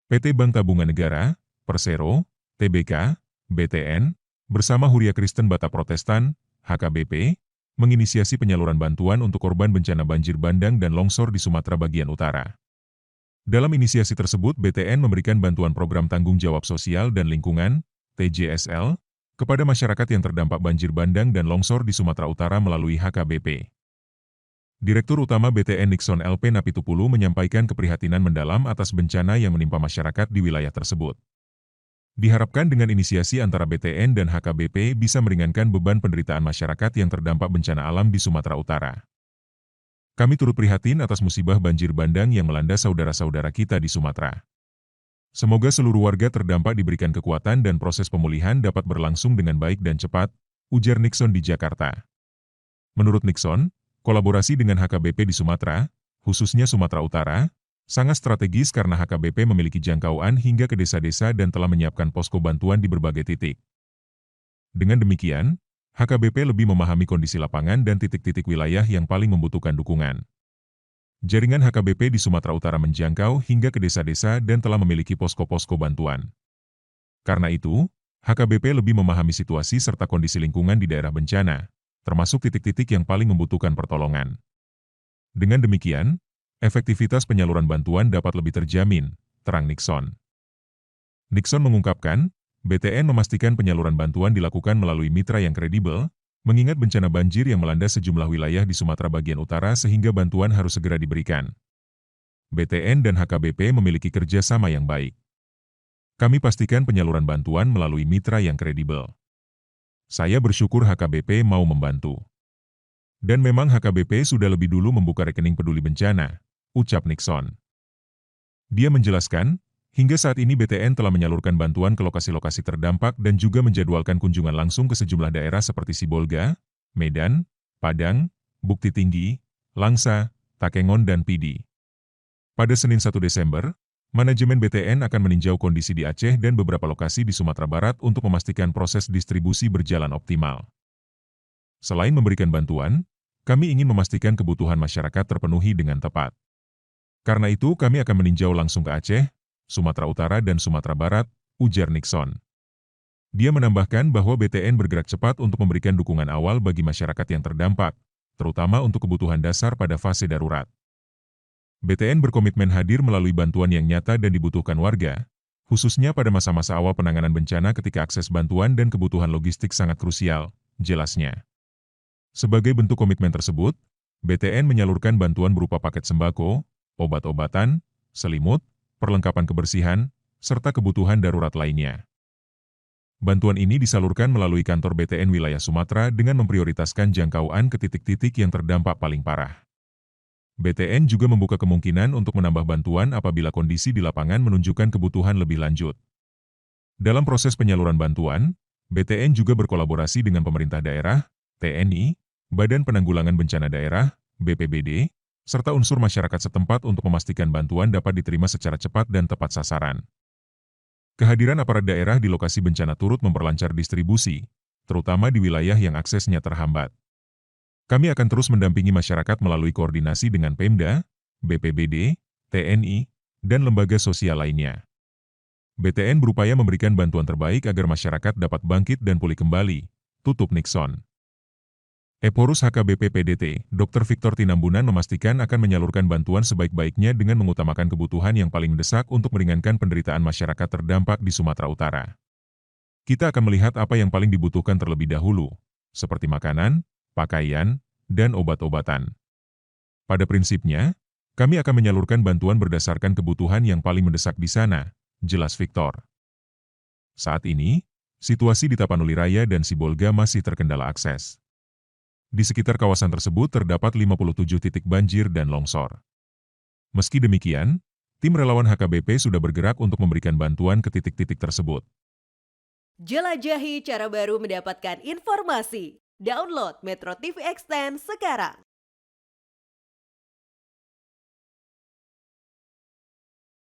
PT Bank Tabungan Negara, Persero, TBK, BTN, bersama Huria Kristen Batak Protestan, HKBP, menginisiasi penyaluran bantuan untuk korban bencana banjir bandang dan longsor di Sumatera bagian utara. Dalam inisiasi tersebut, BTN memberikan bantuan program tanggung jawab sosial dan lingkungan, TJSL, kepada masyarakat yang terdampak banjir bandang dan longsor di Sumatera Utara melalui HKBP. Direktur Utama BTN Nixon LP Napitupulu menyampaikan keprihatinan mendalam atas bencana yang menimpa masyarakat di wilayah tersebut. Diharapkan dengan inisiasi antara BTN dan HKBP bisa meringankan beban penderitaan masyarakat yang terdampak bencana alam di Sumatera Utara. Kami turut prihatin atas musibah banjir bandang yang melanda saudara-saudara kita di Sumatera. Semoga seluruh warga terdampak diberikan kekuatan dan proses pemulihan dapat berlangsung dengan baik dan cepat, ujar Nixon di Jakarta. Menurut Nixon, kolaborasi dengan HKBP di Sumatera, khususnya Sumatera Utara, sangat strategis karena HKBP memiliki jangkauan hingga ke desa-desa dan telah menyiapkan posko bantuan di berbagai titik. Dengan demikian, HKBP lebih memahami kondisi lapangan dan titik-titik wilayah yang paling membutuhkan dukungan. Jaringan HKBP di Sumatera Utara menjangkau hingga ke desa-desa dan telah memiliki posko-posko bantuan. Karena itu, HKBP lebih memahami situasi serta kondisi lingkungan di daerah bencana, termasuk titik-titik yang paling membutuhkan pertolongan. Dengan demikian, efektivitas penyaluran bantuan dapat lebih terjamin, terang Nixon. Nixon mengungkapkan, BTN memastikan penyaluran bantuan dilakukan melalui mitra yang kredibel, mengingat bencana banjir yang melanda sejumlah wilayah di Sumatera bagian utara sehingga bantuan harus segera diberikan. BTN dan HKBP memiliki kerjasama yang baik. Kami pastikan penyaluran bantuan melalui mitra yang kredibel. Saya bersyukur HKBP mau membantu. Dan memang HKBP sudah lebih dulu membuka rekening peduli bencana, ucap Nixon. Dia menjelaskan, hingga saat ini BTN telah menyalurkan bantuan ke lokasi-lokasi terdampak dan juga menjadwalkan kunjungan langsung ke sejumlah daerah seperti Sibolga, Medan, Padang, Bukti Tinggi, Langsa, Takengon dan Pidi. Pada Senin 1 Desember, manajemen BTN akan meninjau kondisi di Aceh dan beberapa lokasi di Sumatera Barat untuk memastikan proses distribusi berjalan optimal. Selain memberikan bantuan, kami ingin memastikan kebutuhan masyarakat terpenuhi dengan tepat. Karena itu, kami akan meninjau langsung ke Aceh, Sumatera Utara dan Sumatera Barat, ujar Nixon. Dia menambahkan bahwa BTN bergerak cepat untuk memberikan dukungan awal bagi masyarakat yang terdampak, terutama untuk kebutuhan dasar pada fase darurat. BTN berkomitmen hadir melalui bantuan yang nyata dan dibutuhkan warga, khususnya pada masa-masa awal penanganan bencana ketika akses bantuan dan kebutuhan logistik sangat krusial, jelasnya. Sebagai bentuk komitmen tersebut, BTN menyalurkan bantuan berupa paket sembako, obat-obatan, selimut, perlengkapan kebersihan, serta kebutuhan darurat lainnya. Bantuan ini disalurkan melalui kantor BTN wilayah Sumatera dengan memprioritaskan jangkauan ke titik-titik yang terdampak paling parah. BTN juga membuka kemungkinan untuk menambah bantuan apabila kondisi di lapangan menunjukkan kebutuhan lebih lanjut. Dalam proses penyaluran bantuan, BTN juga berkolaborasi dengan pemerintah daerah, TNI, Badan Penanggulangan Bencana Daerah, BPBD, serta unsur masyarakat setempat untuk memastikan bantuan dapat diterima secara cepat dan tepat sasaran. Kehadiran aparat daerah di lokasi bencana turut memperlancar distribusi, terutama di wilayah yang aksesnya terhambat. Kami akan terus mendampingi masyarakat melalui koordinasi dengan Pemda, BPBD, TNI, dan lembaga sosial lainnya. BTN berupaya memberikan bantuan terbaik agar masyarakat dapat bangkit dan pulih kembali, tutup Nixon. Eporus HKBP PDT, Dr. Victor Tinambunan memastikan akan menyalurkan bantuan sebaik-baiknya dengan mengutamakan kebutuhan yang paling mendesak untuk meringankan penderitaan masyarakat terdampak di Sumatera Utara. Kita akan melihat apa yang paling dibutuhkan terlebih dahulu, seperti makanan, pakaian, dan obat-obatan. Pada prinsipnya, kami akan menyalurkan bantuan berdasarkan kebutuhan yang paling mendesak di sana, jelas Victor. Saat ini, situasi di Tapanuli Raya dan Sibolga masih terkendala akses. Di sekitar kawasan tersebut terdapat 57 titik banjir dan longsor. Meski demikian, tim relawan HKBP sudah bergerak untuk memberikan bantuan ke titik-titik tersebut. Jelajahi cara baru mendapatkan informasi. Download Metro TV Extend sekarang.